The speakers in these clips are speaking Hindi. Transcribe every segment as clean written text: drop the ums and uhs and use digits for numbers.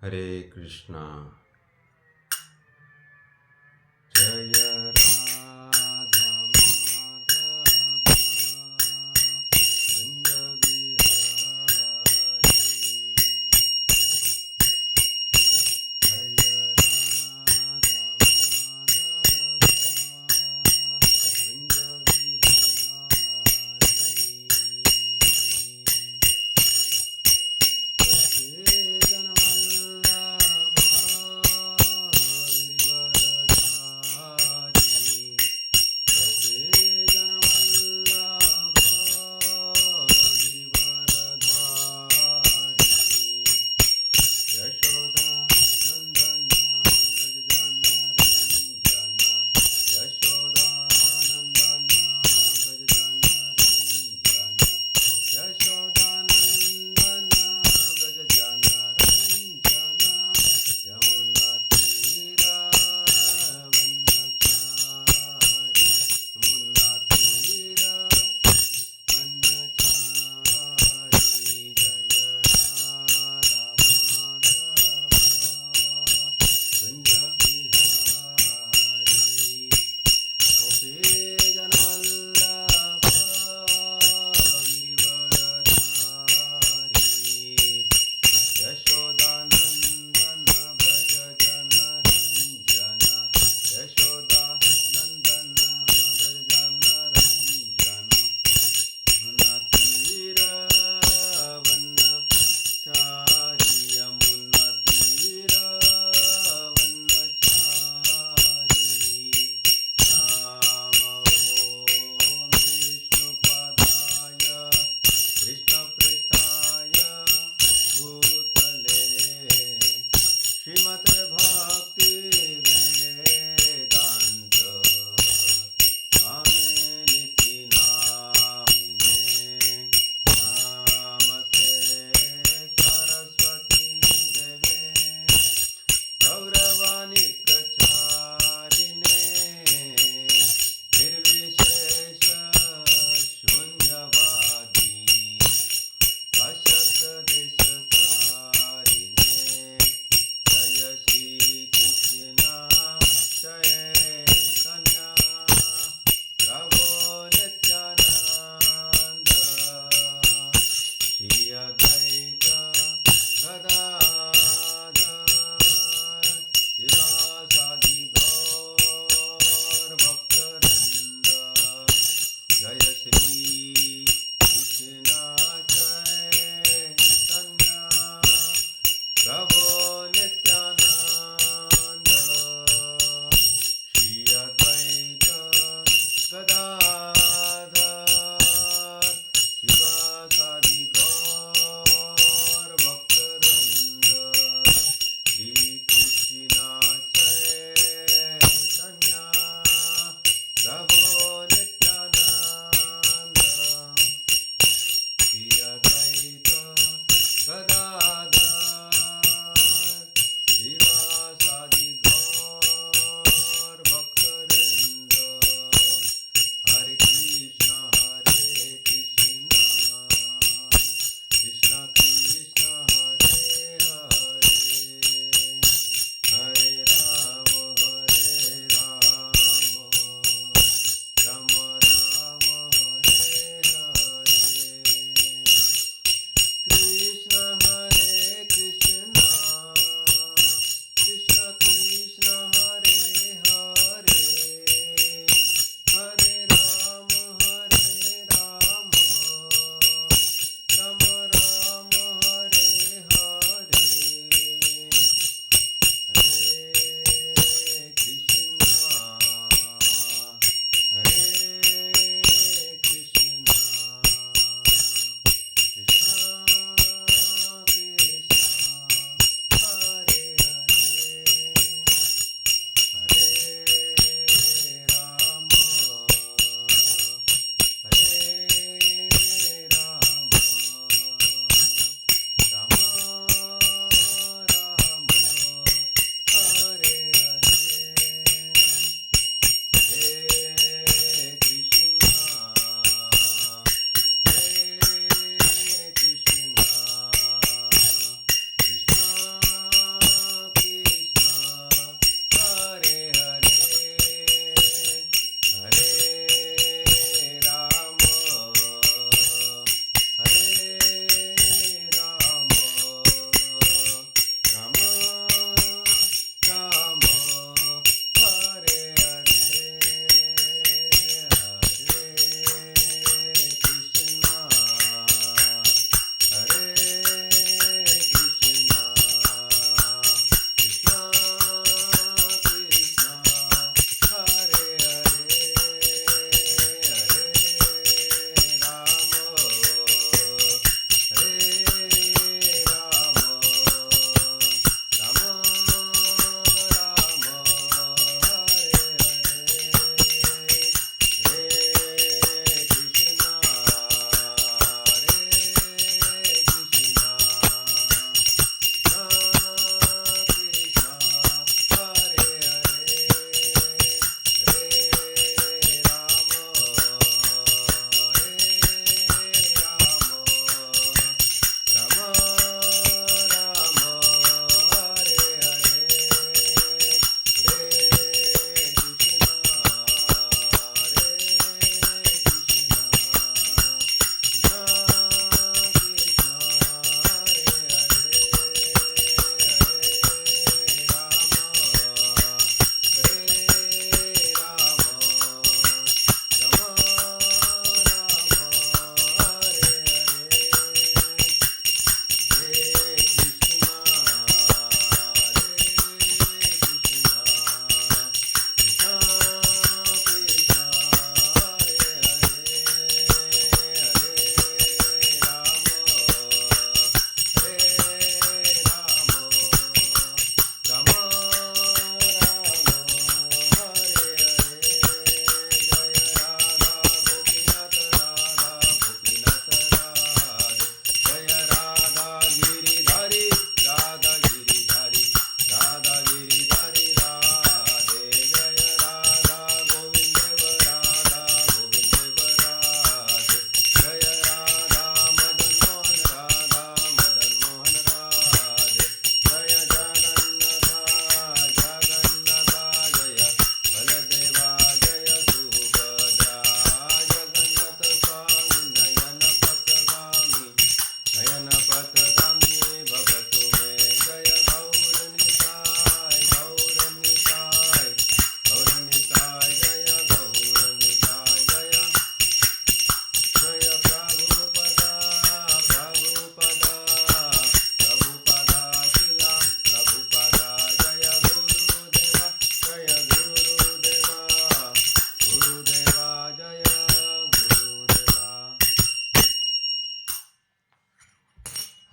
हरे कृष्णा। जय राधा माधव कुंज बिहारी। जय राधा माधव कुंज बिहारी। गोपी जन वल्लभ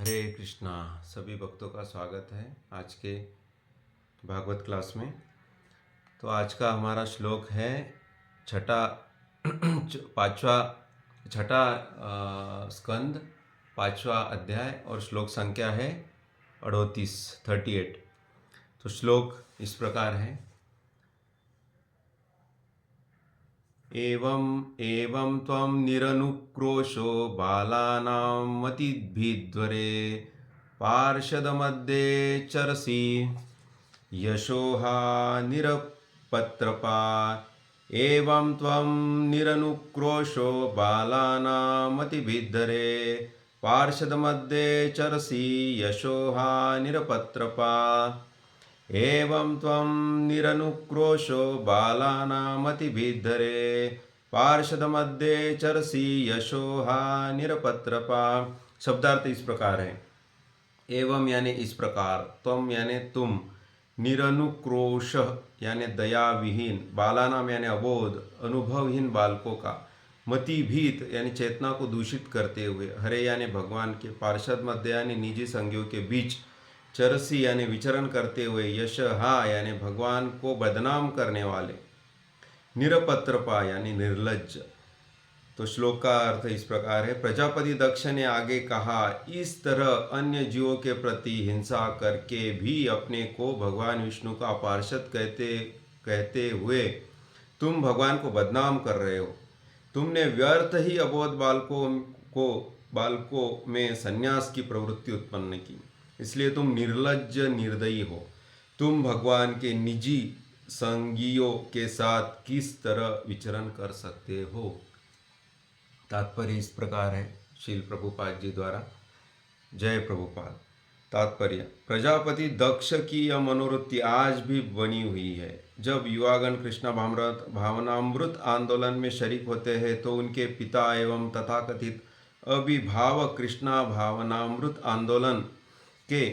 हरे कृष्णा। सभी भक्तों का स्वागत है आज के भागवत क्लास में। तो आज का हमारा श्लोक है छठा स्कंद, 5वां अध्याय, और श्लोक संख्या है 38। तो श्लोक इस प्रकार है। एवं त्वं निरनुक्रोशो बालानां मतिभिद्वरे पार्षदमध्ये चरसि यशोहा निरपत्रपा। एवं त्वं निरनुक्रोशो बालानां मतिभिद्वरे पार्षदमध्ये चरसि यशोहा निरपत्रपा। एवं त्वं निरनुक्रोशो बालानामतिभिद्धरे पार्षदमध्ये चरसि यशोहा निरपत्रपा। शब्दार्थ इस प्रकार है। एवं यानी इस प्रकार, त्वम यानी तुम, निरनुक्रोश यानी दया विहीन, बालानाम यानी अबोध अनुभवहीन बालकों का, मतिभीत यानी चेतना को दूषित करते हुए, हरे यानी भगवान के, पार्षद मध्य यानी निजी संगियों के बीच, चरसी यानी विचरण करते हुए, यश हा यानी भगवान को बदनाम करने वाले, निरपत्रपा यानी निर्लज्ज। तो श्लोक का अर्थ इस प्रकार है। प्रजापति दक्ष ने आगे कहा, इस तरह अन्य जीवों के प्रति हिंसा करके भी अपने को भगवान विष्णु का पार्षद कहते हुए तुम भगवान को बदनाम कर रहे हो। तुमने व्यर्थ ही अबोध बालकों में संन्यास की प्रवृत्ति उत्पन्न की, इसलिए तुम निर्लज्ज निर्दयी हो। तुम भगवान के निजी संगियों के साथ किस तरह विचरण कर सकते हो। तात्पर्य इस प्रकार है श्रील प्रभुपाद जी द्वारा। जय प्रभुपाद। तात्पर्य, प्रजापति दक्ष की यह मनोवृत्ति आज भी बनी हुई है। जब युवागण कृष्ण भावनामृत आंदोलन में शरीक होते हैं तो उनके पिता एवं तथाकथित अभिभावक कृष्णा भावनामृत आंदोलन के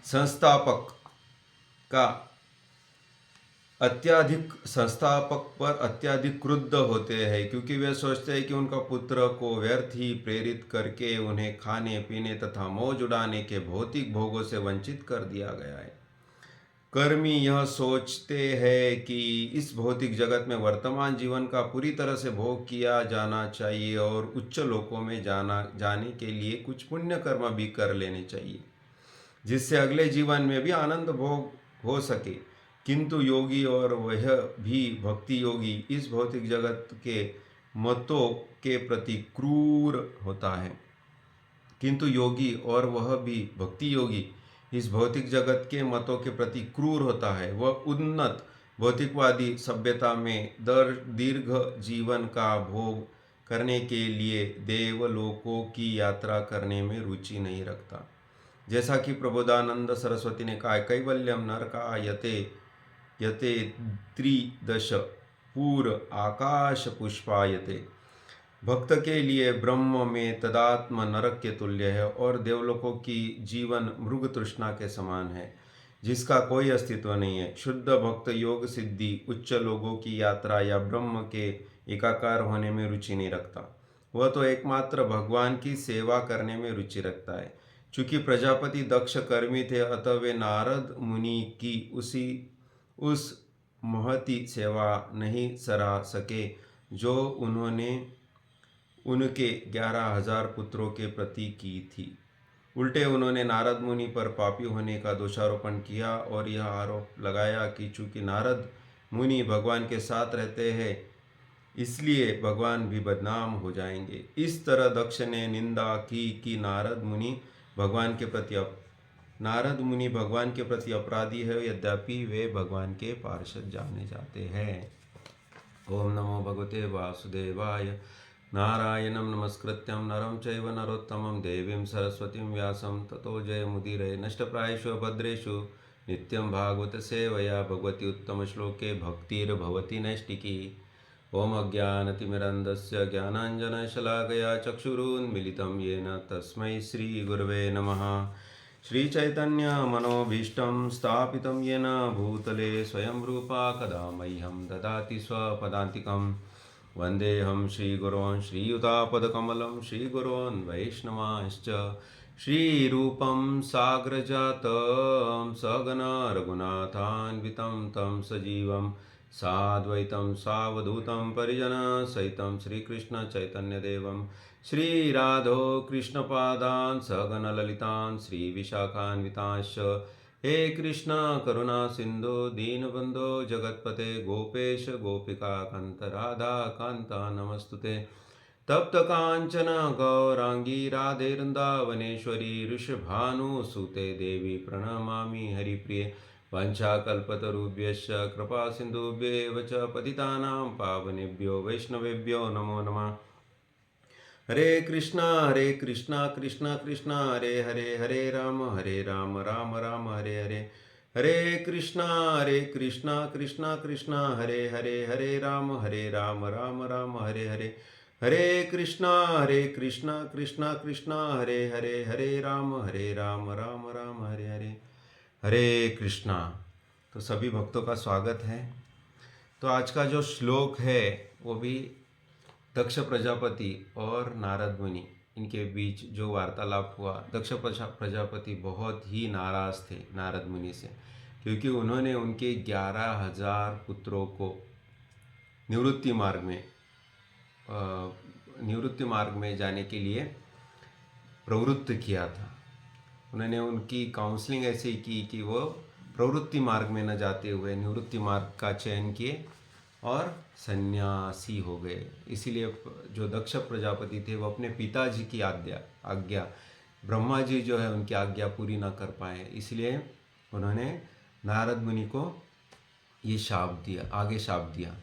संस्थापक पर अत्यधिक क्रुद्ध होते हैं, क्योंकि वे सोचते हैं कि उनका पुत्र को व्यर्थ ही प्रेरित करके उन्हें खाने पीने तथा मौज उड़ाने के भौतिक भोगों से वंचित कर दिया गया है। कर्मी यह सोचते हैं कि इस भौतिक जगत में वर्तमान जीवन का पूरी तरह से भोग किया जाना चाहिए और उच्च लोकों में जाने के लिए कुछ पुण्य कर्म भी कर लेने चाहिए, जिससे अगले जीवन में भी आनंद भोग हो सके। किंतु योगी और वह भी भक्ति योगी इस भौतिक जगत के मतों के प्रति क्रूर होता है। किंतु योगी और वह भी भक्ति योगी इस भौतिक जगत के मतों के प्रति क्रूर होता है। वह उन्नत भौतिकवादी सभ्यता में दीर्घ जीवन का भोग करने के लिए देवलोकों की यात्रा करने में रुचि नहीं रखता। जैसा कि प्रबोधानंद सरस्वती ने कहा, कैवल्यम नरका यते त्रिदश पूर आकाश पुष्पायते। भक्त के लिए ब्रह्म में तदात्म नरक के तुल्य है और देवलोकों की जीवन मृग तृष्णा के समान है, जिसका कोई अस्तित्व नहीं है। शुद्ध भक्त योग सिद्धि, उच्च लोगों की यात्रा या ब्रह्म के एकाकार होने में रुचि नहीं रखता। वह तो एकमात्र भगवान की सेवा करने में रुचि रखता है। चूंकि प्रजापति दक्ष कर्मी थे, अतः वे नारद मुनि की उस महती सेवा नहीं सराह सके जो उन्होंने उनके 11,000 पुत्रों के प्रति की थी। उल्टे उन्होंने नारद मुनि पर पापी होने का दोषारोपण किया और यह आरोप लगाया कि चूंकि नारद मुनि भगवान के साथ रहते हैं, इसलिए भगवान भी बदनाम हो जाएंगे। इस तरह दक्ष ने निंदा की कि नारद मुनि भगवान के प्रति अपराधी है, यद्यपि वे भगवान के पार्षद जाने जाते हैं। ओम नमो भगवते वासुदेवाय। नारायणं नमस्कृत्यं नरं चैव नरोत्तमं देवीं सरस्वतीं व्यासं ततो जयमुदीरये। नष्टप्रायेषु भद्रेषु नित्यं भागवत सेवया भगवती उत्तम श्लोके भक्तिर्भवति नैष्टिकी। ओम अज्ञानतिमिरन्धस्य ज्ञानाञ्जनशलाकया चक्षुरुन्मीलितं येन तस्मै श्रीगुरवे नमः। श्रीचैतन्य मनोभीष्टं स्थापितं येन भूतले स्वयं रूपा कदा मह्यं ददाति स्वपदान्तिकं। वन्देऽहं श्रीगुरोन् श्रीयुतापदकमलं श्रीगुरोन् वैष्णवांश्च श्रीरूपं साग्रजातं सगण रघुनाथान्वितं तं सजीवं साद्वैतं सावधूतं परिजनसहितं श्रीकृष्णचैतन्यदेवं श्रीराधो कृष्णपादान् सगणललितान् श्रीविशाखान्वितांश्च हे कृष्ण करुणा सिंधु दीनबंधो जगतपते गोपेश गोपिका कांत राधा कांता नमस्तुते तप्त कांचन गौरांगी राधे वृंदावनेश्वरी ऋषभानुसुते देवी प्रणमामि हरिप्रिये वंशाकल्पतरुभ्यश्च कृपा सिन्धुभ्येव च पतितानां पावनेभ्यो वैष्णवेभ्यो नमो नमः। हरे कृष्णा कृष्णा कृष्णा हरे हरे, हरे राम राम राम हरे हरे। हरे कृष्णा कृष्णा कृष्णा हरे हरे, हरे राम राम राम हरे हरे। हरे कृष्णा कृष्णा कृष्णा हरे हरे, हरे राम राम राम हरे हरे। हरे कृष्णा। तो सभी भक्तों का स्वागत है। तो आज का जो श्लोक है वो भी दक्ष प्रजापति और नारद मुनि इनके बीच जो वार्तालाप हुआ। दक्ष प्रजापति बहुत ही नाराज़ थे नारद मुनि से, क्योंकि उन्होंने उनके 11,000 पुत्रों को निवृत्ति मार्ग में जाने के लिए प्रवृत्त किया था। उन्होंने उनकी काउंसलिंग ऐसे की कि वो प्रवृत्ति मार्ग में न जाते हुए निवृत्ति मार्ग का चयन किए और सन्यासी हो गए। इसीलिए जो दक्ष प्रजापति थे वो अपने पिताजी की आज्ञा ब्रह्मा जी जो है उनकी आज्ञा पूरी ना कर पाए, इसलिए उन्होंने नारद मुनि को ये शाप दिया।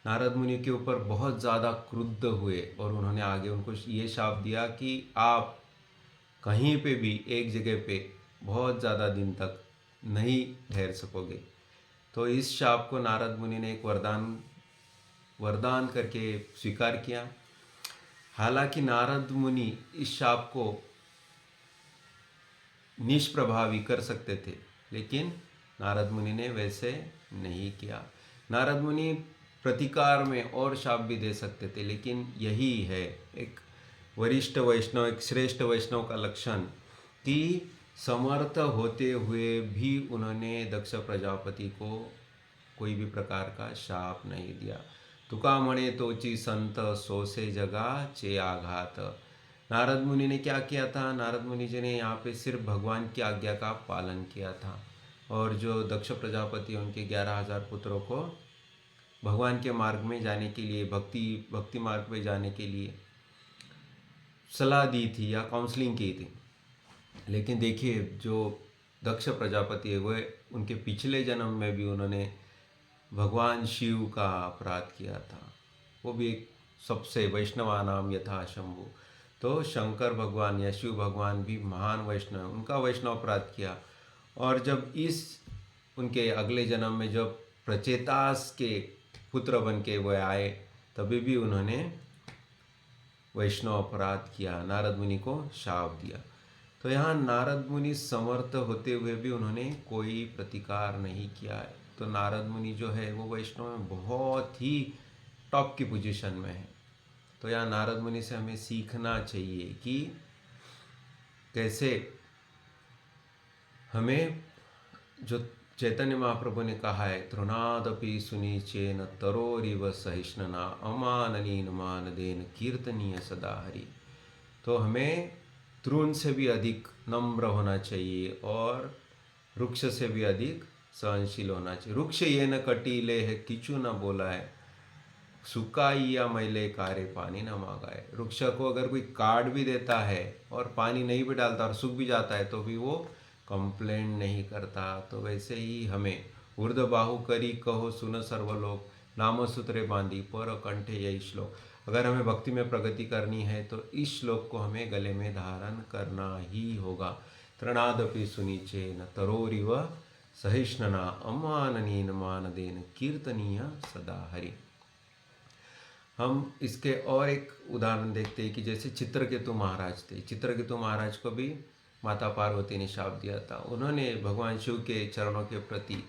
नारद मुनि के ऊपर बहुत ज़्यादा क्रुद्ध हुए और उन्होंने आगे उनको ये शाप दिया कि आप कहीं पे भी एक जगह पे बहुत ज़्यादा दिन तक नहीं ठहर सकोगे। तो इस शाप को नारद मुनि ने एक वरदान करके स्वीकार किया। हालांकि नारद मुनि इस शाप को निष्प्रभावी कर सकते थे, लेकिन नारद मुनि ने वैसे नहीं किया। नारद मुनि प्रतिकार में और शाप भी दे सकते थे, लेकिन यही है एक वरिष्ठ वैष्णव, एक श्रेष्ठ वैष्णव का लक्षण कि समर्थ होते हुए भी उन्होंने दक्ष प्रजापति को कोई भी प्रकार का शाप नहीं दिया। तुका मणे तोची संत सोसे जगा चे आघात। नारद मुनि ने क्या किया था? नारद मुनि जी ने यहाँ पे सिर्फ भगवान की आज्ञा का पालन किया था, और जो दक्ष प्रजापति उनके 11,000 पुत्रों को भगवान के मार्ग में जाने के लिए, भक्ति मार्ग में जाने के लिए सलाह दी थी या काउंसलिंग की थी। लेकिन देखिए जो दक्ष प्रजापति है वो उनके पिछले जन्म में भी उन्होंने भगवान शिव का अपराध किया था। वो भी एक सबसे वैष्णवा नाम यथा शंभु। तो शंकर भगवान या शिव भगवान भी महान वैष्णव, उनका वैष्णव अपराध किया। और जब इस उनके अगले जन्म में जब प्रचेतास के पुत्र बन के वो आए, तभी भी उन्होंने वैष्णव अपराध किया, नारद मुनि को शाप दिया। तो यहाँ नारद मुनि समर्थ होते हुए भी उन्होंने कोई प्रतिकार नहीं किया है। तो नारद मुनि जो है वो वैष्णव में बहुत ही टॉप की पोजीशन में है। तो यहाँ नारद मुनि से हमें सीखना चाहिए कि कैसे हमें, जो चैतन्य महाप्रभु ने कहा है, तृणादपि सुनीचेन तरोरिव सहिष्णुना अमाननीन मानदेन कीर्तनीय सदा हरि। तो हमें तृण से भी अधिक नम्र होना चाहिए और वृक्ष से भी अधिक सहनशील होना चाहिए। वृक्ष ये न कटीले है किचु न बोला है, सुकाई या मैले कारे पानी न मांगाए। वृक्ष को अगर कोई काट भी देता है और पानी नहीं भी डालता और सूख भी जाता है तो भी वो कंप्लेंट नहीं करता। तो वैसे ही हमें ऊर्ध बाहु करी कहो सुन सर्वलोक, नाम सूत्रे बांधी पर कंठे यही श्लोक। अगर हमें भक्ति में प्रगति करनी है तो इस श्लोक को हमें गले में धारण करना ही होगा। तृणादपि सुनीचे न तरोरिव सहिष्णुना अमाननीन मानदेन कीर्तनीय सदा हरि। हम इसके और एक उदाहरण देखते हैं कि जैसे चित्रकेतु महाराज थे। चित्रकेतु महाराज को भी माता पार्वती ने शाप दिया था। उन्होंने भगवान शिव के चरणों के प्रति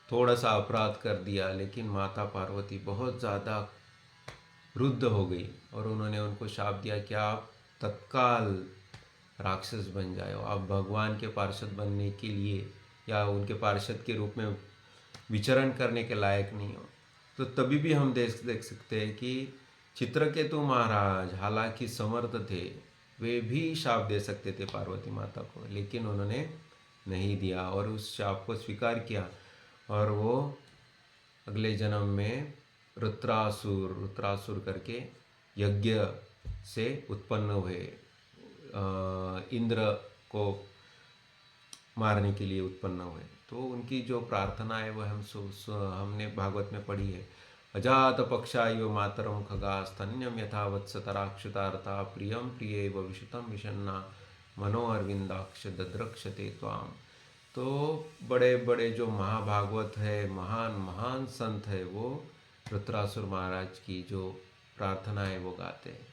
थोड़ा सा अपराध कर दिया, लेकिन माता पार्वती बहुत ज़्यादा रुद्ध हो गई और उन्होंने उनको शाप दिया कि आप तत्काल राक्षस बन जाए, आप भगवान के पार्षद बनने के लिए या उनके पार्षद के रूप में विचरण करने के लायक नहीं हो, तो तभी भी हम देख सकते हैं कि चित्रकेतु महाराज हालांकि समर्थ थे, वे भी शाप दे सकते थे पार्वती माता को, लेकिन उन्होंने नहीं दिया और उस शाप को स्वीकार किया और वो अगले जन्म में रुद्रासुर करके यज्ञ से उत्पन्न हुए, इंद्र को मारने के लिए उत्पन्न हुए। तो उनकी जो प्रार्थना है वह हमने भागवत में पढ़ी है। अजात पक्षायो मातरम खगा स्तन्यम यथा वत्सतराक्षुतार्था प्रियम प्रियेव विशुतम विषन्ना मनो अरविंदाक्ष दद्रक्षते त्वाम। तो बड़े बड़े जो महाभागवत है, महान महान संत है, वो रुद्रासुर महाराज की जो प्रार्थना है वो गाते हैं।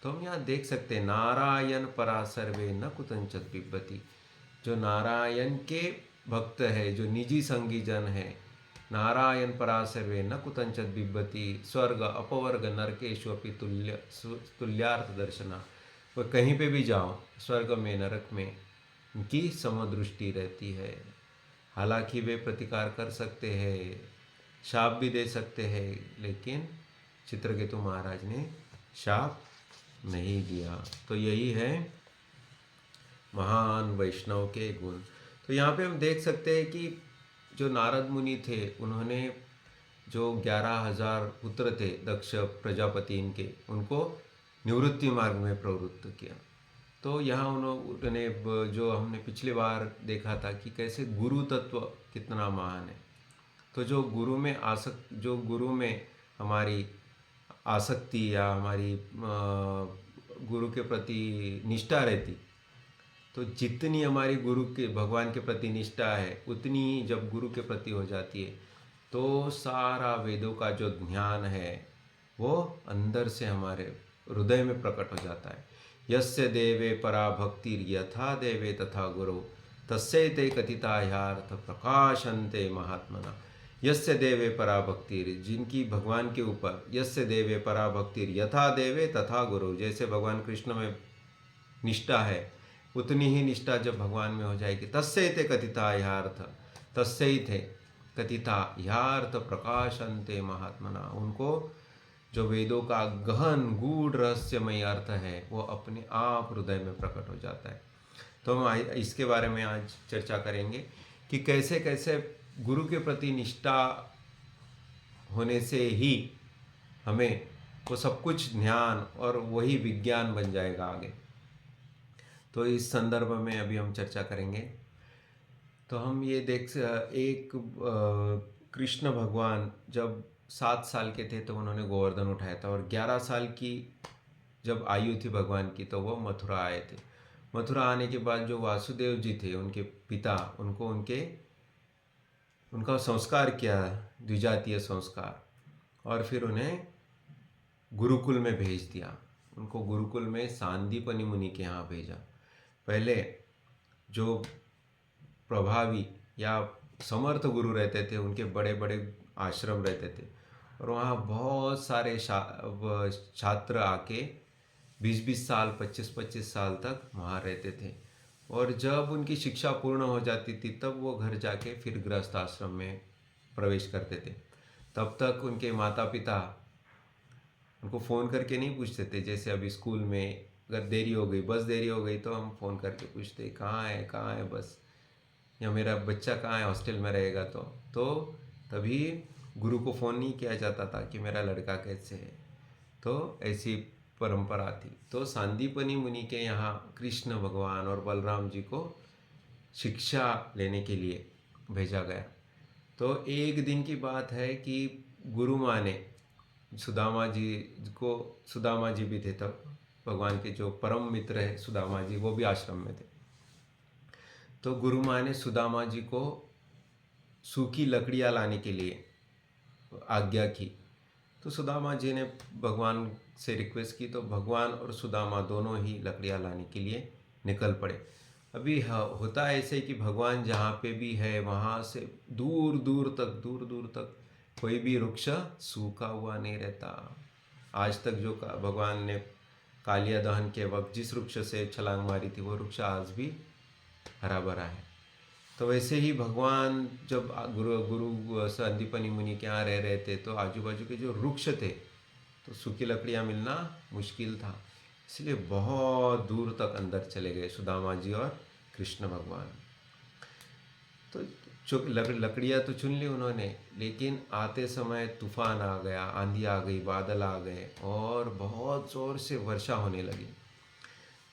तो हम यहाँ देख सकते हैं नारायण परा सर्वे न कुतंचत बिभ्यति। जो नारायण के भक्त है, जो निजी संगी जन है, नारायण परा सर्वे न कुतंचत बिभ्यति स्वर्ग अपवर्ग नरकेशु अपि तुल्यार्थ दर्शना। वह कहीं पे भी जाओ, स्वर्ग में नरक में उनकी समदृष्टि रहती है। हालांकि वे प्रतिकार कर सकते हैं, शाप भी दे सकते हैं, लेकिन चित्रकेतु महाराज ने शाप नहीं दिया। तो यही है महान वैष्णव के गुण। तो यहाँ पे हम देख सकते हैं कि जो नारद मुनि थे, उन्होंने जो 11,000 पुत्र थे दक्ष प्रजापति इनके, उनको निवृत्ति मार्ग में प्रवृत्त किया। तो यहाँ उन्होंने जो हमने पिछले बार देखा था कि कैसे गुरु तत्व कितना महान है। तो जो गुरु में हमारी आसक्ति या हमारी गुरु के प्रति निष्ठा रहती, तो जितनी हमारी गुरु के भगवान के प्रति निष्ठा है, उतनी ही जब गुरु के प्रति हो जाती है, तो सारा वेदों का जो ज्ञान है वो अंदर से हमारे हृदय में प्रकट हो जाता है। यस्य देवे परा भक्तिर यथा देवे तथा गुरु तस्यैते कथिता ह्यार्थ प्रकाशन्ते महात्मना। यस्य देवे परा भक्तिर, जिनकी भगवान के ऊपर, यस्य देवे परा भक्तिर यथा देवे तथा गुरु, जैसे भगवान कृष्ण में निष्ठा है उतनी ही निष्ठा जब भगवान में हो जाएगी, तस्यैते कथिता ह्यार्थ, तस्यैते कथिता ह्यार्थ प्रकाशन्ते महात्मना। उनको जो वेदों का गहन गूढ़ रहस्यमय अर्थ है वो अपने आप हृदय में प्रकट हो जाता है। तो हम इसके बारे में आज चर्चा करेंगे कि कैसे कैसे गुरु के प्रति निष्ठा होने से ही हमें वो सब कुछ ज्ञान और वही विज्ञान बन जाएगा आगे। तो इस संदर्भ में अभी हम चर्चा करेंगे। तो हम ये कृष्ण भगवान जब 7 साल के थे तो उन्होंने गोवर्धन उठाया था, और 11 साल की जब आयु थी भगवान की तो वो मथुरा आए थे। मथुरा आने के बाद जो वासुदेव जी थे, उनके पिता, उनका संस्कार किया, द्विजातीय संस्कार, और फिर उन्हें गुरुकुल में भेज दिया। उनको गुरुकुल में सांदीपनि मुनि के यहाँ भेजा। पहले जो प्रभावी या समर्थ गुरु रहते थे, उनके बड़े बड़े आश्रम रहते थे, और वहाँ बहुत सारे छात्र आके 20-20 साल 25-25 साल तक वहाँ रहते थे। और जब उनकी शिक्षा पूर्ण हो जाती थी तब वो घर जाके फिर गृहस्थ आश्रम में प्रवेश करते थे। तब तक उनके माता पिता उनको फ़ोन करके नहीं पूछते थे, जैसे अभी स्कूल में अगर देरी हो गई, बस देरी हो गई तो हम फ़ोन करके पूछते कहाँ है बस, या मेरा बच्चा कहाँ है, हॉस्टल में रहेगा। तो तभी गुरु को फ़ोन नहीं किया जाता था कि मेरा लड़का कैसे है। तो ऐसी परंपरा थी। तो सांदीपनि मुनि के यहाँ कृष्ण भगवान और बलराम जी को शिक्षा लेने के लिए भेजा गया। तो एक दिन की बात है कि गुरु माँ ने सुदामा जी भी थे तब, भगवान के जो परम मित्र है सुदामा जी, वो भी आश्रम में थे। तो गुरु माँ ने सुदामा जी को सूखी लकड़ियाँ लाने के लिए आज्ञा की। तो सुदामा जी ने भगवान से रिक्वेस्ट की, तो भगवान और सुदामा दोनों ही लकड़ियाँ लाने के लिए निकल पड़े। अभी होता है ऐसे कि भगवान जहाँ पे भी है वहाँ से दूर दूर तक कोई भी वृक्ष सूखा हुआ नहीं रहता। आज तक जो भगवान ने कालिया दहन के वक्त जिस वृक्ष से छलांग मारी थी वो वृक्ष आज भी हरा भरा है। तो वैसे ही भगवान जब गुरु गुरु संदीपनी मुनि के यहाँ रह रहे थे तो आजू बाजू के जो वृक्ष थे तो सूखी लकड़ियाँ मिलना मुश्किल था, इसलिए बहुत दूर तक अंदर चले गए सुदामा जी और कृष्ण भगवान। तो जो लकड़ियाँ तो चुन ली उन्होंने, लेकिन आते समय तूफान आ गया, आंधी आ गई, बादल आ गए और बहुत ज़ोर से वर्षा होने लगी।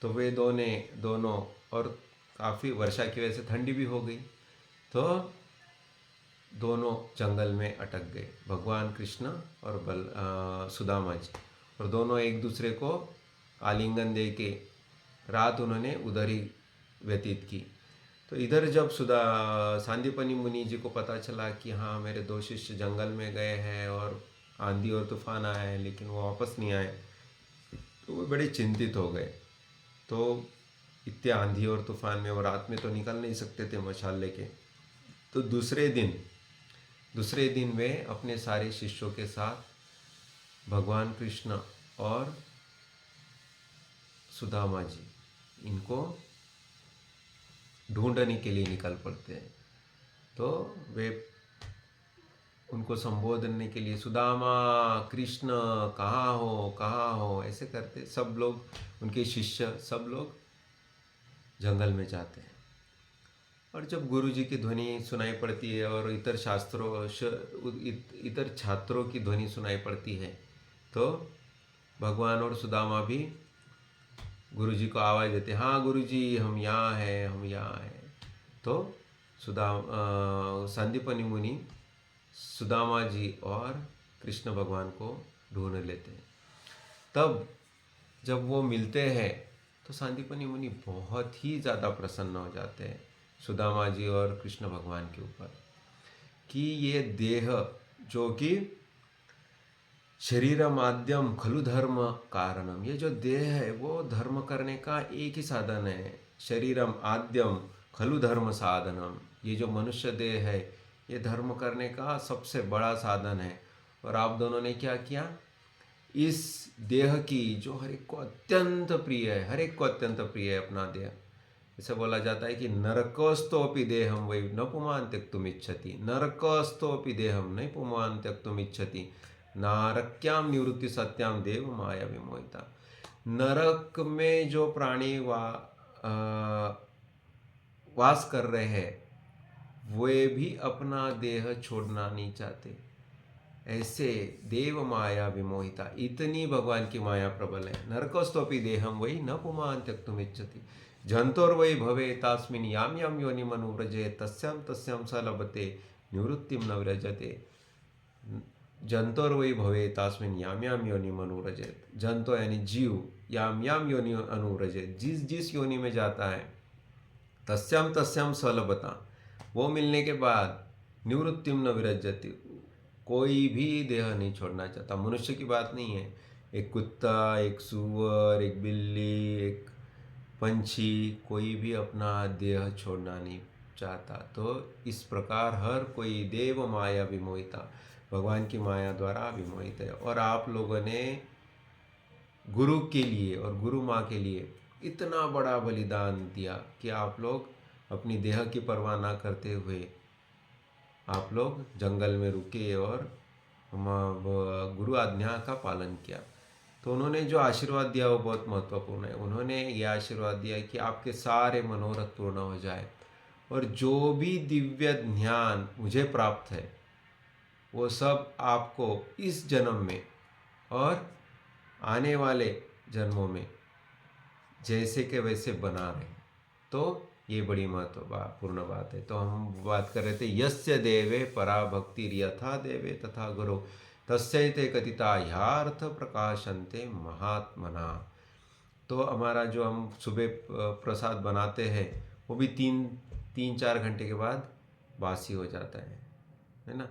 तो वे दोनों और काफ़ी वर्षा की वजह से ठंडी भी हो गई, तो दोनों जंगल में अटक गए, भगवान कृष्ण और सुदामा जी। और दोनों एक दूसरे को आलिंगन दे के रात उन्होंने उधर ही व्यतीत की। तो इधर जब सांदीपनी मुनि जी को पता चला कि हाँ मेरे दो शिष्य जंगल में गए हैं और आंधी और तूफान आया है लेकिन वो वापस नहीं आए, तो वो बड़े चिंतित हो गए। तो इतने आंधी और तूफान में वो रात में तो निकल नहीं सकते थे मशाल लेके। तो दूसरे दिन वे अपने सारे शिष्यों के साथ भगवान कृष्ण और सुदामा जी इनको ढूंढने के लिए निकल पड़ते हैं। तो वे उनको संबोधन के लिए सुदामा कृष्ण कहाँ हो ऐसे करते, सब लोग उनके शिष्य सब लोग जंगल में जाते हैं। और जब गुरु जी की ध्वनि सुनाई पड़ती है और इतर छात्रों की ध्वनि सुनाई पड़ती है तो भगवान और सुदामा भी गुरु जी को आवाज़ देते, हाँ गुरु जी हम यहाँ हैं। तो संदीपनी मुनि सुदामा जी और कृष्ण भगवान को ढूंढ लेते हैं। तब जब वो मिलते हैं तो संदीपनी मुनि बहुत ही ज़्यादा प्रसन्न हो जाते हैं सुदामा जी और कृष्ण भगवान के ऊपर कि ये देह जो कि शरीर माध्यम खलु धर्म कारणम, ये जो देह है वो धर्म करने का एक ही साधन है। शरीरम आद्यम खलु धर्म साधनम, ये जो मनुष्य देह है ये धर्म करने का सबसे बड़ा साधन है। और आप दोनों ने क्या किया, इस देह की जो हर एक को अत्यंत प्रिय है, हर एक को अत्यंत प्रिय है अपना देह। इसे बोला जाता है कि नरकस्तोपि देहम वै न पुमान त्यक्तुम इच्छति, नरकस्तोपि देहम नहीं पुमान त्यक्तुम इच्छति, नारक्याम निवृत्ति सत्याम देव माया विमोहिता। नरक में जो प्राणी वास कर रहे हैं वे भी अपना देह छोड़ना नहीं चाहते। ऐसे देव माया विमोहिता, इतनी भगवान की माया प्रबल है। नरकस्तोपि देहम वै न पुमान त्यक्तुम इच्छति, जंतोर्वै भवे तास्मिन् याम याम योनिम अनुव्रजेत तस्याम तस्याम स लभते निवृत्तिम न विरजते। जंतोर्वै भवे तास्मिन् याम याम योनिम अनुव्रजेत, जंतो यानी जीव याम याम योनि अनुव्रजेत, जिस जिस योनि में जाता है तस्याम तस्याम स लभता, वो मिलने के बाद निवृत्तिम न विरजते, कोई भी देह नहीं छोड़ना चाहता। मनुष्य की बात नहीं है, एक कुत्ता, एक सूअर, एक बिल्ली, एक पंछी, कोई भी अपना देह छोड़ना नहीं चाहता। तो इस प्रकार हर कोई देव माया विमोहिता, भगवान की माया द्वारा विमोहित है। और आप लोगों ने गुरु के लिए और गुरु माँ के लिए इतना बड़ा बलिदान दिया कि आप लोग अपनी देह की परवाह ना करते हुए आप लोग जंगल में रुके और गुरु आज्ञा का पालन किया। तो उन्होंने जो आशीर्वाद दिया वो बहुत महत्वपूर्ण है। उन्होंने ये आशीर्वाद दिया कि आपके सारे मनोरथ पूर्ण हो जाए और जो भी दिव्य ज्ञान मुझे प्राप्त है वो सब आपको इस जन्म में और आने वाले जन्मों में जैसे के वैसे बना रहे। तो ये बड़ी महत्वपूर्ण बात है। तो हम बात कर रहे थे यस्य देवे परा भक्ति यथा देवे तथा गुरु तस्यैते कथिता ह्यार्थ प्रकाशन्ते महात्मना। तो हमारा जो हम सुबह प्रसाद बनाते हैं वो भी तीन चार घंटे के बाद बासी हो जाता है ना,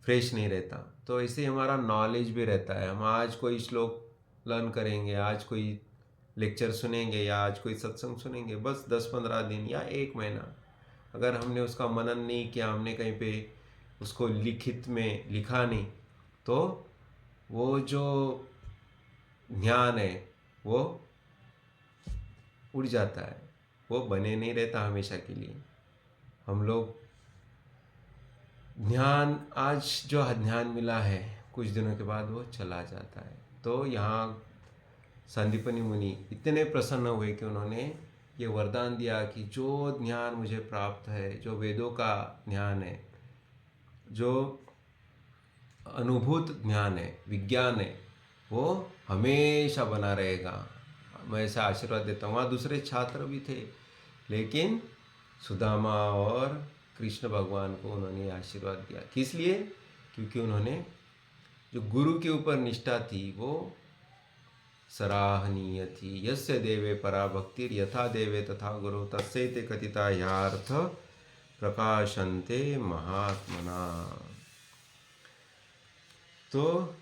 फ्रेश नहीं रहता। तो इससे हमारा नॉलेज भी रहता है। हम आज कोई श्लोक लर्न करेंगे, आज कोई लेक्चर सुनेंगे या आज कोई सत्संग सुनेंगे, बस 10-15 दिन या 1 महीना अगर हमने उसका मनन नहीं किया, हमने कहीं पे उसको लिखित में लिखा नहीं, तो वो जो ज्ञान है वो उड़ जाता है, वो बने नहीं रहता हमेशा के लिए। हम लोग ध्यान, आज जो ध्यान मिला है कुछ दिनों के बाद वो चला जाता है। तो यहाँ संदीपनी मुनि इतने प्रसन्न हुए कि उन्होंने ये वरदान दिया कि जो ज्ञान मुझे प्राप्त है, जो वेदों का ज्ञान है, जो अनुभूत ज्ञान है, विज्ञान है, वो हमेशा बना रहेगा। मैं ऐसा आशीर्वाद देता हूँ। वहाँ दूसरे छात्र भी थे, लेकिन सुदामा और कृष्ण भगवान को उन्होंने आशीर्वाद दिया। किस लिए? क्योंकि उन्होंने जो गुरु के ऊपर निष्ठा थी वो सराहनीय थी। यस्य देवे परा भक्तिर यथा देवे तथा गुरु तस्यैते कथिता ह्यार्थ प्रकाशन्ते महात्मना। तो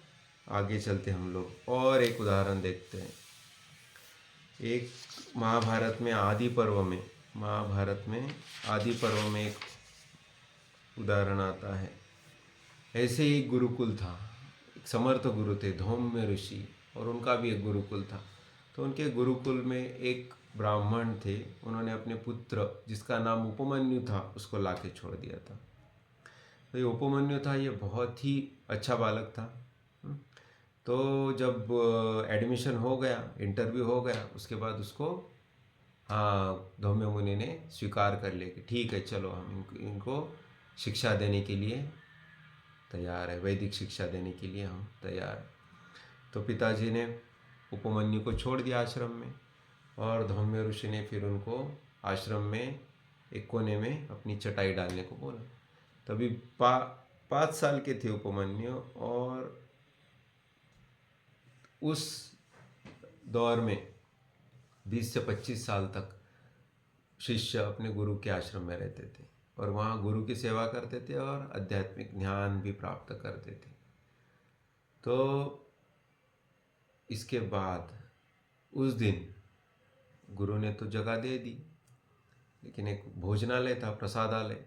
आगे चलते हम लोग और एक उदाहरण देखते हैं। एक महाभारत में आदि पर्व में, एक उदाहरण आता है। ऐसे ही गुरुकुल था, एक समर्थ गुरु थे धौम्य ऋषि, और उनका भी एक गुरुकुल था। तो उनके गुरुकुल में एक ब्राह्मण थे, उन्होंने अपने पुत्र जिसका नाम उपमन्यु था उसको लाके छोड़ दिया था। तो ये उपमन्यु था, ये बहुत ही अच्छा बालक था। तो जब एडमिशन हो गया, इंटरव्यू हो गया, उसके बाद उसको धौम्य मुनि ने स्वीकार कर लिया कि ठीक है, चलो हम इनको शिक्षा देने के लिए तैयार है, वैदिक शिक्षा देने के लिए हम तैयार हैं। तो पिताजी ने उपमन्यु को छोड़ दिया आश्रम में, और धौम्य ऋषि ने फिर उनको आश्रम में एक कोने में अपनी चटाई डालने को बोला। तभी 5 साल के थे उपमन्यु, और उस दौर में 20 से 25 साल तक शिष्य अपने गुरु के आश्रम में रहते थे, और वहाँ गुरु की सेवा करते थे और आध्यात्मिक ज्ञान भी प्राप्त करते थे। तो इसके बाद उस दिन गुरु ने तो जगह दे दी, लेकिन एक भोजनालय था, प्रसादालय।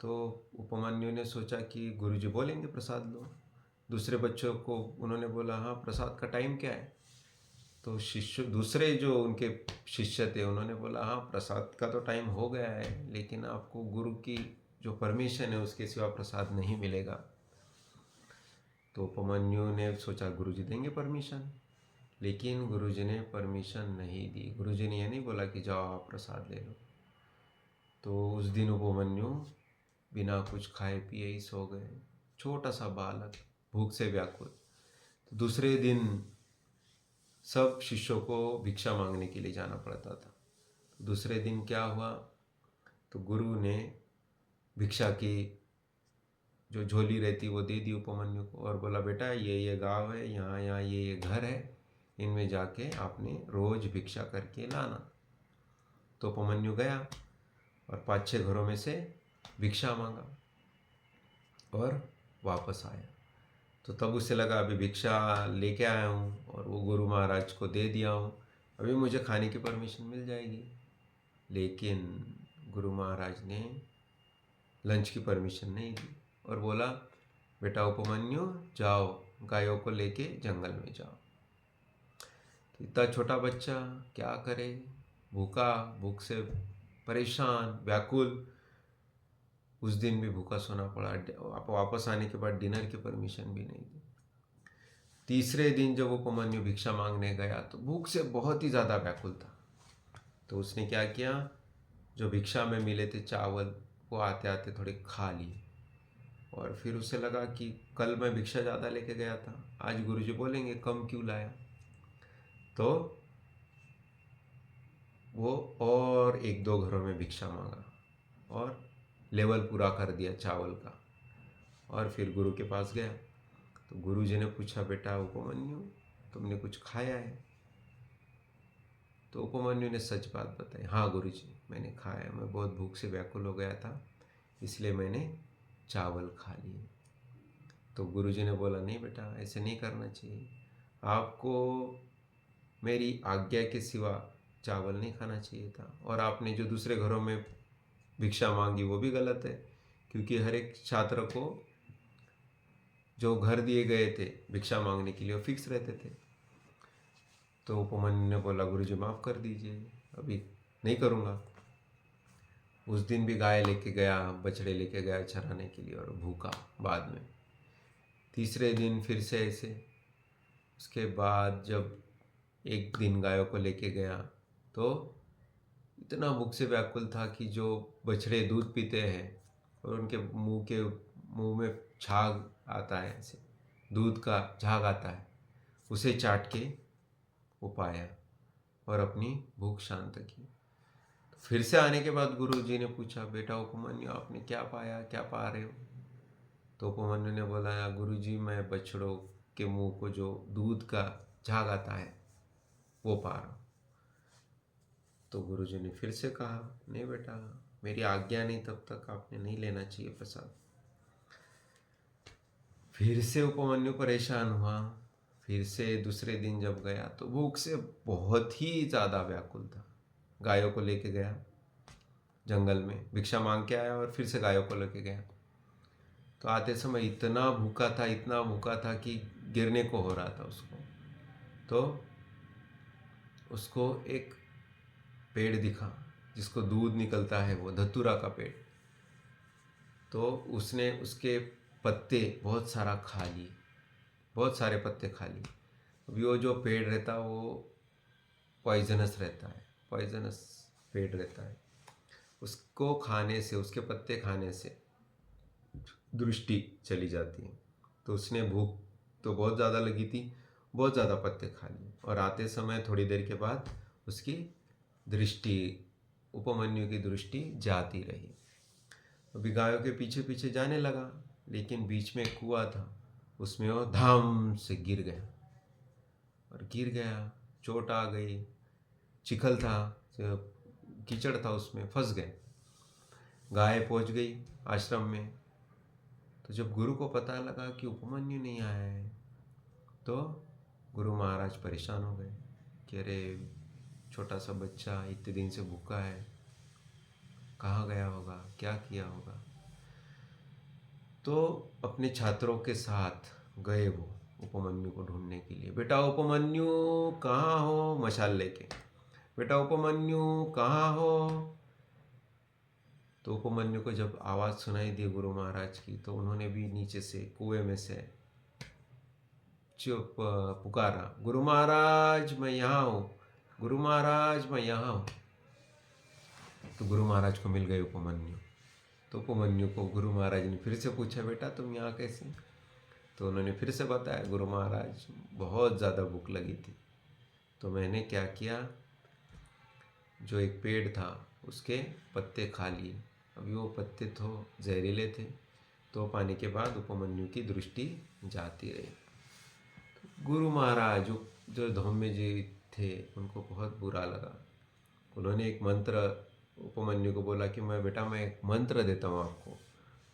तो उपमन्यु ने सोचा कि गुरुजी बोलेंगे प्रसाद लो। दूसरे बच्चों को उन्होंने बोला, हाँ प्रसाद का टाइम क्या है? तो शिष्य, दूसरे जो उनके शिष्य थे, उन्होंने बोला, हाँ प्रसाद का तो टाइम हो गया है, लेकिन आपको गुरु की जो परमिशन है उसके सिवा प्रसाद नहीं मिलेगा। तो उपमन्यु ने सोचा गुरुजी देंगे परमिशन, लेकिन गुरुजी ने परमिशन नहीं दी। गुरुजी ने यह नहीं बोला कि जाओ आप प्रसाद ले लो। तो उस दिन उपमन्यु बिना कुछ खाए पिए ही सो गए, छोटा सा बालक, भूख से व्याकुल। तो दूसरे दिन सब शिष्यों को भिक्षा मांगने के लिए जाना पड़ता था। दूसरे दिन क्या हुआ, तो गुरु ने भिक्षा की जो झोली रहती वो दे दी उपमन्यु को, और बोला, बेटा ये गांव है, यहाँ यहाँ ये घर है, इनमें जाके आपने रोज भिक्षा करके लाना। तो उपमन्यु गया और 5-6 घरों में से भिक्षा मांगा और वापस आया। तो तब उसे लगा अभी भिक्षा लेके आया हूँ और वो गुरु महाराज को दे दिया हूँ, अभी मुझे खाने की परमिशन मिल जाएगी। लेकिन गुरु महाराज ने लंच की परमिशन नहीं दी और बोला, बेटा उपमन्यु जाओ, गायों को लेके जंगल में जाओ। तो इतना छोटा बच्चा क्या करे, भूखा, भूख से परेशान, व्याकुल, उस दिन भी भूखा सोना पड़ा। वापस आने के बाद डिनर की परमिशन भी नहीं दी। तीसरे दिन जब उपमन्यु भिक्षा मांगने गया तो भूख से बहुत ही ज़्यादा व्याकुल था। तो उसने क्या किया, जो भिक्षा में मिले थे चावल वो आते आते थोड़े खा लिए, और फिर उसे लगा कि कल मैं भिक्षा ज़्यादा लेके गया था, आज गुरुजी बोलेंगे कम क्यों लाया। तो वो और 1-2 घरों में भिक्षा मांगा और लेवल पूरा कर दिया चावल का, और फिर गुरु के पास गया। तो गुरुजी ने पूछा, बेटा उपमन्यु तुमने कुछ खाया है? तो उपमन्यु ने सच बात बताई, हाँ गुरुजी मैंने खाया, मैं बहुत भूख से व्याकुल हो गया था, इसलिए मैंने चावल खा लिए। तो गुरुजी ने बोला, नहीं बेटा ऐसे नहीं करना चाहिए, आपको मेरी आज्ञा के सिवा चावल नहीं खाना चाहिए था, और आपने जो दूसरे घरों में भिक्षा मांगी वो भी गलत है, क्योंकि हर एक छात्र को जो घर दिए गए थे भिक्षा मांगने के लिए वो फिक्स रहते थे। तो उपमन्यु ने बोला गुरुजी माफ़ कर दीजिए, अभी नहीं करूँगा। उस दिन भी गाय लेके गया, बछड़े लेके गया चराने के लिए और भूखा बाद में। तीसरे दिन फिर से ऐसे। उसके बाद जब एक दिन गायों को लेके गया तो इतना भूख से व्याकुल था कि जो बछड़े दूध पीते हैं और उनके मुंह में झाग आता है, ऐसे दूध का झाग आता है, उसे चाट के वो पाया और अपनी भूख शांत की। फिर से आने के बाद गुरुजी ने पूछा, बेटा उपमन्यु आपने क्या पाया, क्या पा रहे हो? तो उपमन्यु ने बोला, गुरुजी मैं बछड़ों के मुंह को जो दूध का झाग आता है वो पा रहा हूँ। तो गुरुजी ने फिर से कहा, नहीं बेटा, मेरी आज्ञा नहीं तब तक आपने नहीं लेना चाहिए प्रसाद। फिर से उपमन्यु परेशान हुआ। फिर से दूसरे दिन जब गया तो भूख से बहुत ही ज़्यादा व्याकुल था। गायों को लेके गया, जंगल में भिक्षा मांग के आया और फिर से गायों को लेके गया। तो आते समय इतना भूखा था कि गिरने को हो रहा था उसको। तो उसको एक पेड़ दिखा जिसको दूध निकलता है, वो धतूरा का पेड़। तो उसने उसके पत्ते बहुत सारे पत्ते खा लिए। अभी वो जो पेड़ रहता वो पॉइजनस रहता है, पॉइजनस पेड़ रहता है। उसको खाने से, उसके पत्ते खाने से दृष्टि चली जाती है। तो उसने भूख तो बहुत ज़्यादा लगी थी, बहुत ज़्यादा पत्ते खा लिए और आते समय थोड़ी देर के बाद उसकी दृष्टि, उपमन्यु की दृष्टि जाती रही। अभी गायों के पीछे पीछे जाने लगा, लेकिन बीच में एक कुआं था, उसमें वो धाम से गिर गया। चोट आ गई, चिखल था, कीचड़ था, उसमें फंस गए। गाय पहुंच गई आश्रम में। तो जब गुरु को पता लगा कि उपमन्यु नहीं आया है तो गुरु महाराज परेशान हो गए कि अरे छोटा सा बच्चा इतने दिन से भूखा है, कहाँ गया होगा, क्या किया होगा। तो अपने छात्रों के साथ गए वो उपमन्यु को ढूंढने के लिए। बेटा उपमन्यु कहाँ हो, मशाल लेके, बेटा उपमन्यु कहाँ हो। तो उपमन्यु को जब आवाज़ सुनाई दी गुरु महाराज की तो उन्होंने भी नीचे से कुएं में से चुप पुकारा, गुरु महाराज मैं यहाँ हूँ, गुरु महाराज मैं यहाँ हूँ। तो गुरु महाराज को मिल गए उपमन्यु। तो उपमन्यु को गुरु महाराज ने फिर से पूछा, बेटा तुम यहाँ कैसे? तो उन्होंने फिर से बताया, गुरु महाराज बहुत ज़्यादा भूख लगी थी तो मैंने क्या किया, जो एक पेड़ था उसके पत्ते खा लिए। अभी वो पत्ते तो जहरीले थे, तो पाने के बाद उपमन्यु की दृष्टि जाती रही। गुरु महाराज जो धौम्य जी थे उनको बहुत बुरा लगा। उन्होंने एक मंत्र उपमन्यु को बोला कि मैं एक मंत्र देता हूँ आपको,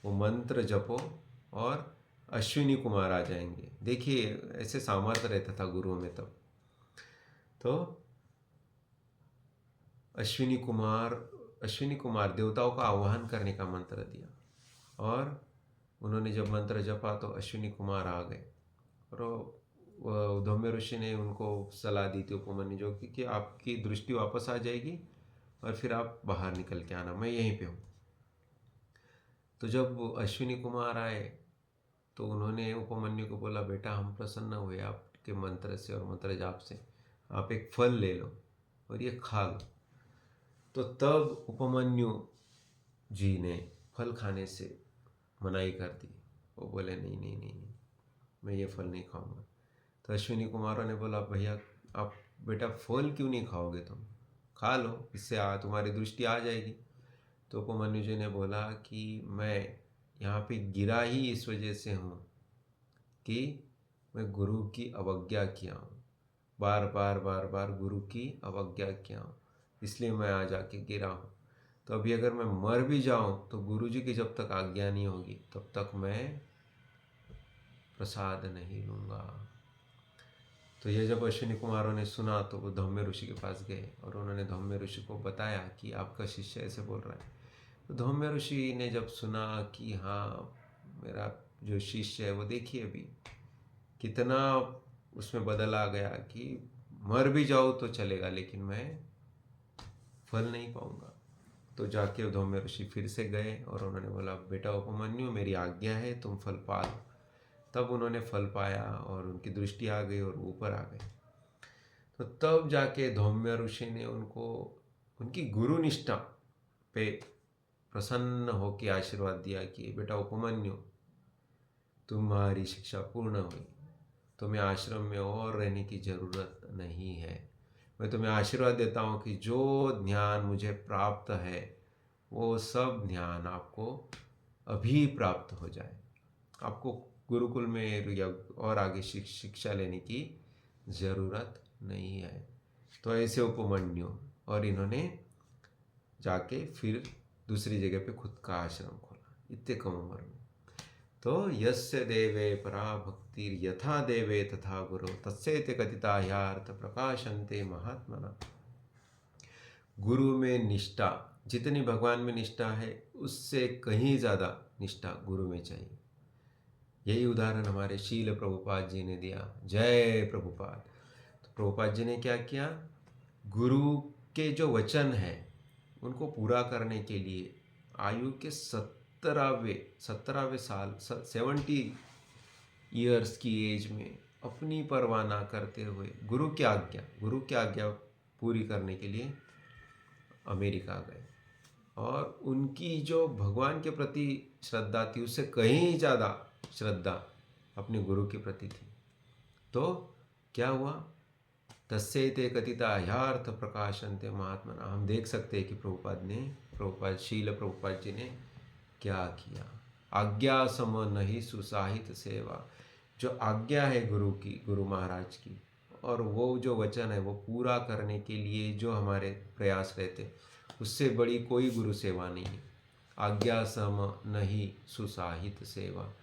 वो मंत्र जपो और अश्विनी कुमार आ जाएंगे। देखिए ऐसे सामर्थ्य रहता था गुरुओं में तब। तो अश्विनी कुमार देवताओं का आह्वान करने का मंत्र दिया और उन्होंने जब मंत्र जपा तो अश्विनी कुमार आ गए। और धौम्य ऋषि ने उनको सलाह दी थी उपमन्यु जो कि आपकी दृष्टि वापस आ जाएगी और फिर आप बाहर निकल के आना, मैं यहीं पे हूँ। तो जब अश्विनी कुमार आए तो उन्होंने उपमन्यु को बोला, बेटा हम प्रसन्न हुए आपके मंत्र से और मंत्र जाप से, आप एक फल ले लो और ये खा लो। तो तब उपमन्यु जी ने फल खाने से मनाही कर दी। वो बोले नहीं नहीं नहीं नहीं, मैं ये फल नहीं खाऊंगा। तो अश्विनी कुमारों ने बोला, भैया आप बेटा फल क्यों नहीं खाओगे, तुम खा लो, इससे तुम्हारी दृष्टि आ जाएगी। तो उपमन्यु जी ने बोला कि मैं यहाँ पे गिरा ही इस वजह से हूँ कि मैं गुरु की अवज्ञा किया हूँ, बार बार गुरु की अवज्ञा किया हूँ, इसलिए मैं आज आके गिरा हूँ। तो अभी अगर मैं मर भी जाऊँ तो गुरु जी की जब तक आज्ञा नहीं होगी तब तक मैं प्रसाद नहीं लूँगा। तो ये जब अश्विनी कुमारों ने सुना तो वो धौम्य ऋषि के पास गए और उन्होंने धौम्य ऋषि को बताया कि आपका शिष्य ऐसे बोल रहा है। तो धौम्य ऋषि ने जब सुना कि हाँ मेरा जो शिष्य है वो देखिए अभी कितना उसमें बदल आ गया कि मर भी जाऊँ तो चलेगा, लेकिन मैं फल नहीं पाऊंगा। तो जाके धौम्य ऋषि फिर से गए और उन्होंने बोला, बेटा उपमन्यु, मेरी आज्ञा है, तुम फल पा लो। तब उन्होंने फल पाया और उनकी दृष्टि आ गई और ऊपर आ गए। तो तब जाके धौम्य ऋषि ने उनको उनकी गुरु निष्ठा पे प्रसन्न होकर आशीर्वाद दिया कि बेटा उपमन्यु, तुम्हारी शिक्षा पूर्ण हुई, तुम्हें आश्रम में और रहने की जरूरत नहीं है। मैं तुम्हें आशीर्वाद देता हूँ कि जो ज्ञान मुझे प्राप्त है वो सब ज्ञान आपको अभी प्राप्त हो जाए। आपको गुरुकुल में या और आगे शिक्षा लेने की ज़रूरत नहीं है। तो ऐसे उपमन्यु, और इन्होंने जाके फिर दूसरी जगह पे खुद का आश्रम खोला इतने कम उम्र में। तो यस्य देवे परा भक्तिर यथा देवे तथा गुरु तस्यैते कथिता ह्यार्थ प्रकाशन्ते महात्मना। गुरु में निष्ठा, जितनी भगवान में निष्ठा है उससे कहीं ज़्यादा निष्ठा गुरु में चाहिए। यही उदाहरण हमारे शील प्रभुपाद जी ने दिया। जय प्रभुपाद। तो प्रभुपाद जी ने क्या किया, गुरु के जो वचन है उनको पूरा करने के लिए आयु के 17वें साल 70 ईयर्स की एज में अपनी परवाह ना करते हुए गुरु की आज्ञा पूरी करने के लिए अमेरिका गए। और उनकी जो भगवान के प्रति श्रद्धा थी उससे कहीं ज़्यादा श्रद्धा अपने गुरु के प्रति थी। तो क्या हुआ, तस्यैते कथिता ह्यार्थ प्रकाशन्ते महात्मना। हम देख सकते हैं कि शील प्रभुपाद जी ने क्या किया। आज्ञा सम नहीं सुसाहित सेवा, जो आज्ञा है गुरु की, गुरु महाराज की, और वो जो वचन है वो पूरा करने के लिए जो हमारे प्रयास रहते, उससे बड़ी कोई गुरु सेवा नहीं है। आज्ञा सम नहीं सुसाहित सेवा।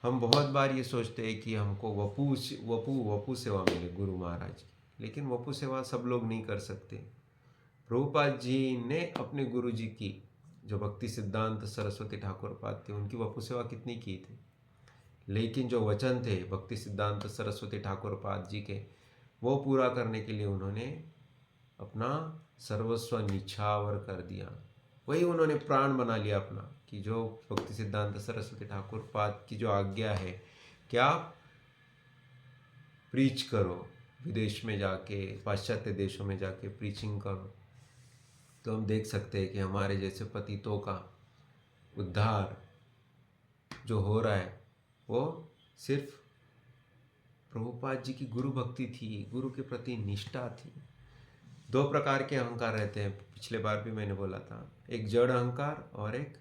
हम बहुत बार ये सोचते हैं कि हमको वपु सेवा मिले गुरु महाराज की, लेकिन वपु सेवा सब लोग नहीं कर सकते। प्रभुपाद जी ने अपने गुरु जी की, जो भक्ति सिद्धांत सरस्वती ठाकुर पाद थे, उनकी वपु सेवा कितनी की थी, लेकिन जो वचन थे भक्ति सिद्धांत सरस्वती ठाकुर पाद जी के, वो पूरा करने के लिए उन्होंने अपना सर्वस्व निछावर कर दिया। वही उन्होंने प्राण बना लिया अपना, कि जो भक्ति सिद्धांत सरस्वती ठाकुर पाद की जो आज्ञा है कि आप प्रीच करो, विदेश में जाके, पाश्चात्य देशों में जाके प्रीचिंग करो। तो हम देख सकते हैं कि हमारे जैसे पतितों का उद्धार जो हो रहा है वो सिर्फ प्रभुपाद जी की गुरु भक्ति थी, गुरु के प्रति निष्ठा थी। 2 प्रकार के अहंकार रहते हैं, पिछले बार भी मैंने बोला था, एक जड़ अहंकार और एक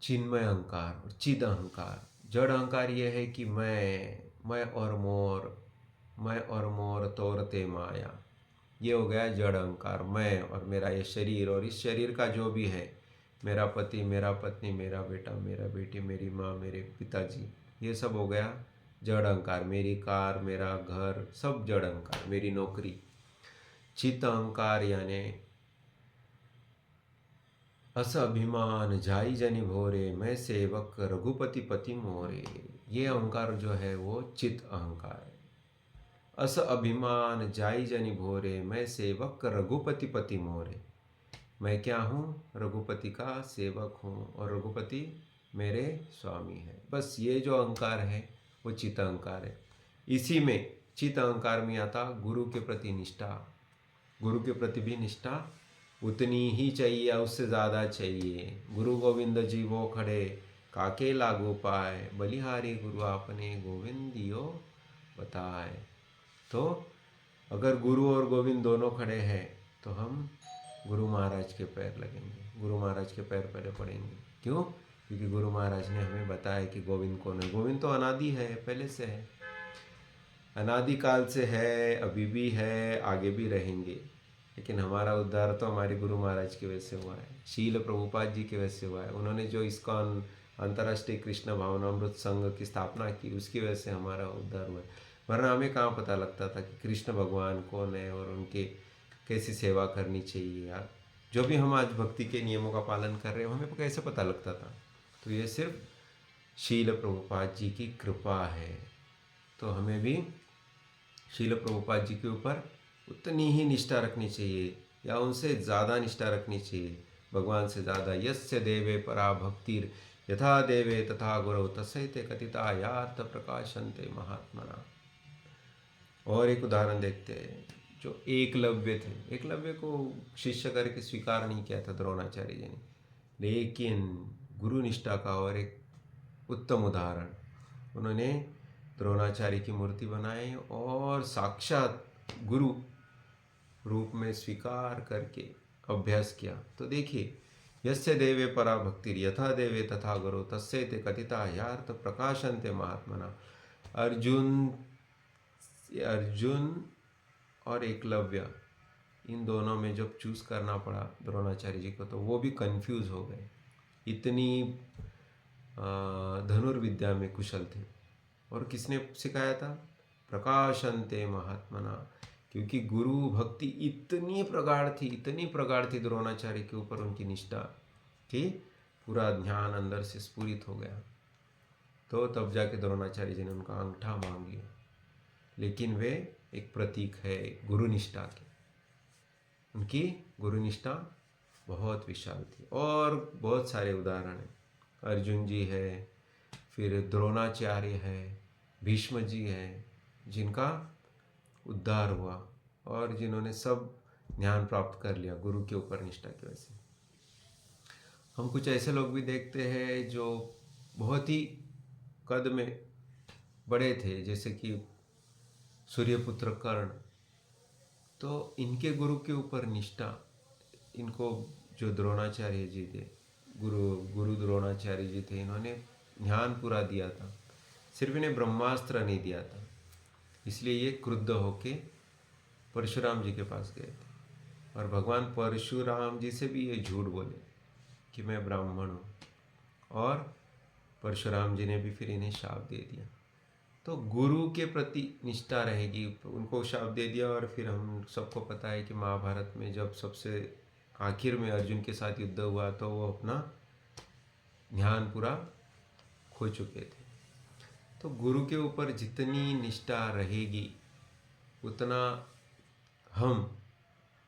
चिन्मय अहंकार और चिद अहंकार। जड़ अहंकार ये है कि मैं और मोर तोरते माया, ये हो गया जड़ अहंकार। मैं और मेरा ये शरीर, और इस शरीर का जो भी है, मेरा पति, मेरा पत्नी, मेरा बेटा, मेरा बेटी, मेरी माँ, मेरे पिताजी, ये सब हो गया जड़ अहंकार। मेरी कार, मेरा घर, सब जड़ अहंकार, मेरी नौकरी। चित्त अहंकार यानी अस अभिमान जाई जनि भोरे, मैं सेवक रघुपति पति मोरे। ये अहंकार जो है वो चित्त अहंकार है। अस अभिमान जाई जनि भोरे, मैं सेवक रघुपति पति मोरे। मैं क्या हूँ, रघुपति का सेवक हूँ और रघुपति मेरे स्वामी है। बस ये जो अहंकार है वो चित्त अहंकार है। इसी में चित्त अहंकार में आता गुरु के प्रति निष्ठा। गुरु के प्रति भी निष्ठा उतनी ही चाहिए, उससे ज़्यादा चाहिए। गुरु गोविंद जी वो खड़े, काके लागू पाए, बलिहारी गुरु आपने गोविंदियो बताए। तो अगर गुरु और गोविंद दोनों खड़े हैं तो हम गुरु महाराज के पैर लगेंगे, गुरु महाराज के पैर पहले पड़ेंगे। क्यों? क्योंकि गुरु महाराज ने हमें बताया कि गोविंद कौन है। गोविंद तो अनादि है, पहले से है, अनादि काल से है, अभी भी है, आगे भी रहेंगे। लेकिन हमारा उद्धार तो हमारे गुरु महाराज की वजह से हुआ है, शील प्रभुपाद जी की वजह से हुआ है। उन्होंने जो इस्कॉन अंतर्राष्ट्रीय कृष्ण भावनामृत संघ की स्थापना की, उसकी वजह से हमारा उद्धार हुआ है। वरना हमें कहाँ पता लगता था कि कृष्ण भगवान कौन है और उनके कैसी सेवा करनी चाहिए। यार जो भी हम आज भक्ति के नियमों का पालन कर रहे हैं, हमें कैसे पता लगता था? तो ये सिर्फ शील प्रभुपाद जी की कृपा है। तो हमें भी शील प्रभुपाद जी के ऊपर उतनी ही निष्ठा रखनी चाहिए या उनसे ज़्यादा निष्ठा रखनी चाहिए, भगवान से ज़्यादा। यस्य देवे परा भक्तिर यथा देवे तथा गुरु तस्यते कथिता यार्थ प्रकाशन्ते महात्मना। और एक उदाहरण देखते हैं, जो एकलव्य थे, एकलव्य को शिष्य करके स्वीकार नहीं किया था द्रोणाचार्य जी ने, लेकिन गुरु निष्ठा का और एक उत्तम उदाहरण, उन्होंने द्रोणाचार्य की मूर्ति बनाई और साक्षात गुरु रूप में स्वीकार करके अभ्यास किया। तो देखिए, यस्य देवे परा भक्तिर यथा देवे तथा गुरु तस्यते कथिता यार्थ प्रकाशन्ते महात्मना। अर्जुन अर्जुन और एकलव्य, इन दोनों में जब चूज करना पड़ा द्रोणाचार्य जी को, तो वो भी कंफ्यूज हो गए। इतनी धनुर्विद्या में कुशल थे। और किसने सिखाया था? प्रकाशन्ते महात्मना। क्योंकि गुरु भक्ति इतनी प्रगाढ़ थी द्रोणाचार्य के ऊपर उनकी निष्ठा कि पूरा ध्यान अंदर से स्फुरित हो गया। तो तब जाके द्रोणाचार्य जी ने उनका अंगूठा मांग लिया। लेकिन वे एक प्रतीक है गुरुनिष्ठा के। उनकी गुरुनिष्ठा बहुत विशाल थी। और बहुत सारे उदाहरण हैं। अर्जुन जी है, फिर द्रोणाचार्य है, भीष्म जी है, जिनका उद्धार हुआ और जिन्होंने सब ज्ञान प्राप्त कर लिया गुरु के ऊपर निष्ठा की वजह से। हम कुछ ऐसे लोग भी देखते हैं जो बहुत ही कद में बड़े थे, जैसे कि सूर्यपुत्र कर्ण। तो इनके गुरु के ऊपर निष्ठा, इनको जो द्रोणाचार्य जी थे, गुरु द्रोणाचार्य जी थे, इन्होंने ज्ञान पूरा दिया था, सिर्फ इन्हें ब्रह्मास्त्र नहीं दिया था। इसलिए ये क्रुद्ध होके परशुराम जी के पास गए थे और भगवान परशुराम जी से भी ये झूठ बोले कि मैं ब्राह्मण हूँ, और परशुराम जी ने भी फिर इन्हें शाप दे दिया। तो गुरु के प्रति निष्ठा रहेगी, उनको शाप दे दिया। और फिर हम सबको पता है कि महाभारत में जब सबसे आखिर में अर्जुन के साथ युद्ध हुआ, तो वो अपना ध्यान पूरा खो चुके थे। तो गुरु के ऊपर जितनी निष्ठा रहेगी, उतना हम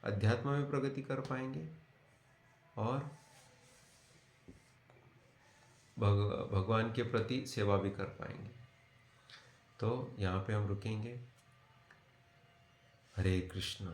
अध्यात्म में प्रगति कर पाएंगे और भगवान के प्रति सेवा भी कर पाएंगे। तो यहाँ पे हम रुकेंगे। हरे कृष्णा।